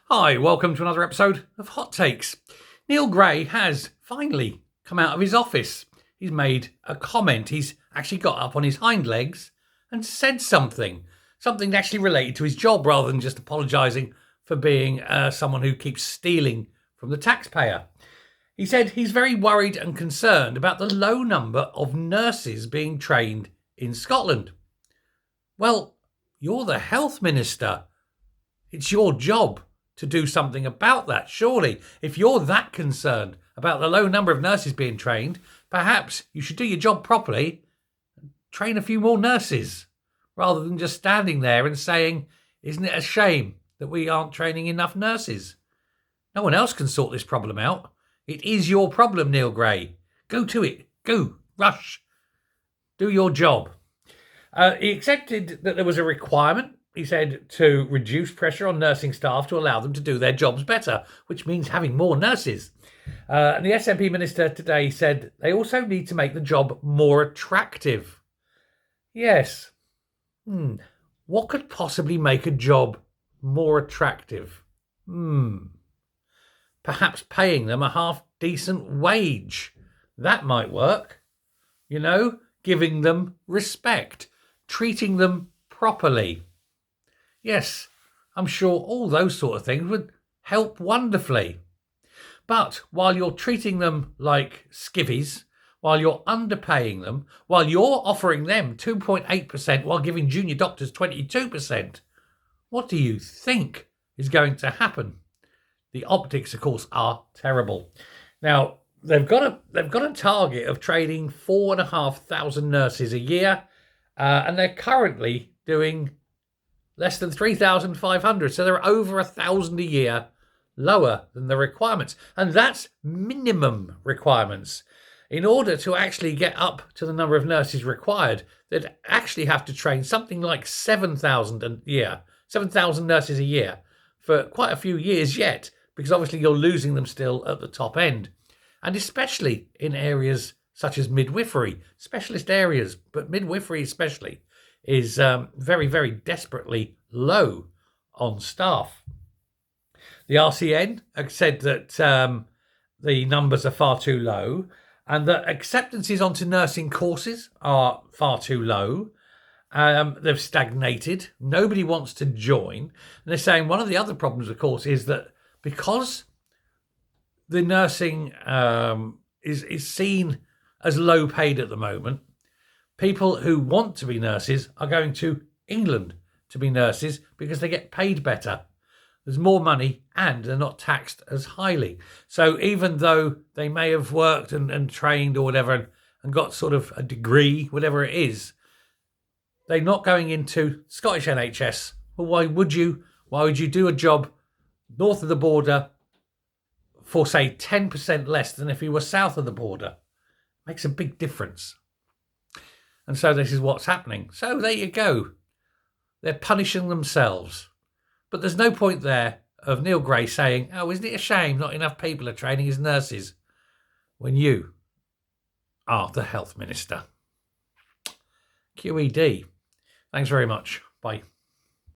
Hi, welcome to another episode of Hot Takes. Neil Gray has finally come out of his office. He's made a comment. He's actually got up on his hind legs and said something actually related to his job rather than just apologising for being someone who keeps stealing from the taxpayer. He said he's very worried and concerned about the low number of nurses being trained in Scotland. Well, you're the health minister. It's your job to do something about that, surely. If you're that concerned about the low number of nurses being trained, perhaps you should do your job properly and train a few more nurses, rather than just standing there and saying, isn't it a shame that we aren't training enough nurses? No one else can sort this problem out. It is your problem, Neil Gray. Go to it. Go. Rush. Do your job. He accepted that there was a requirement, he said, to reduce pressure on nursing staff to allow them to do their jobs better, which means having more nurses. And the SNP minister today said they also need to make the job more attractive. Yes. What could possibly make a job more attractive? Perhaps paying them a half-decent wage. That might work. You know, giving them respect, treating them properly. Yes, I'm sure all those sort of things would help wonderfully. But while you're treating them like skivvies, while you're underpaying them, while you're offering them 2.8% while giving junior doctors 22%, what do you think is going to happen? The optics, of course, are terrible. Now, they've got a target of training 4,500 nurses a year, and they're currently doing less than 3,500. So they're over 1,000 a year lower than the requirements. And that's minimum requirements. In order to actually get up to the number of nurses required, they'd actually have to train something like 7,000 a year, 7,000 nurses a year for quite a few years yet, because obviously you're losing them still at the top end. And especially in areas such as midwifery, specialist areas, but midwifery especially, is very, very desperately low on staff. The RCN said that the numbers are far too low and that acceptances onto nursing courses are far too low. They've stagnated. Nobody wants to join. And they're saying one of the other problems, of course, is that because the nursing is seen as low paid at the moment, people who want to be nurses are going to England to be nurses because they get paid better. There's more money and they're not taxed as highly. So even though they may have worked and trained or whatever and got sort of a degree, whatever it is, they're not going into Scottish NHS. Well, why would you? Why would you do a job north of the border for, say, 10% less than if you were south of the border? Makes a big difference. And so this is what's happening. So there you go. They're punishing themselves. But there's no point there of Neil Gray saying, oh, isn't it a shame not enough people are training as nurses, when you are the health minister. QED. Thanks very much. Bye.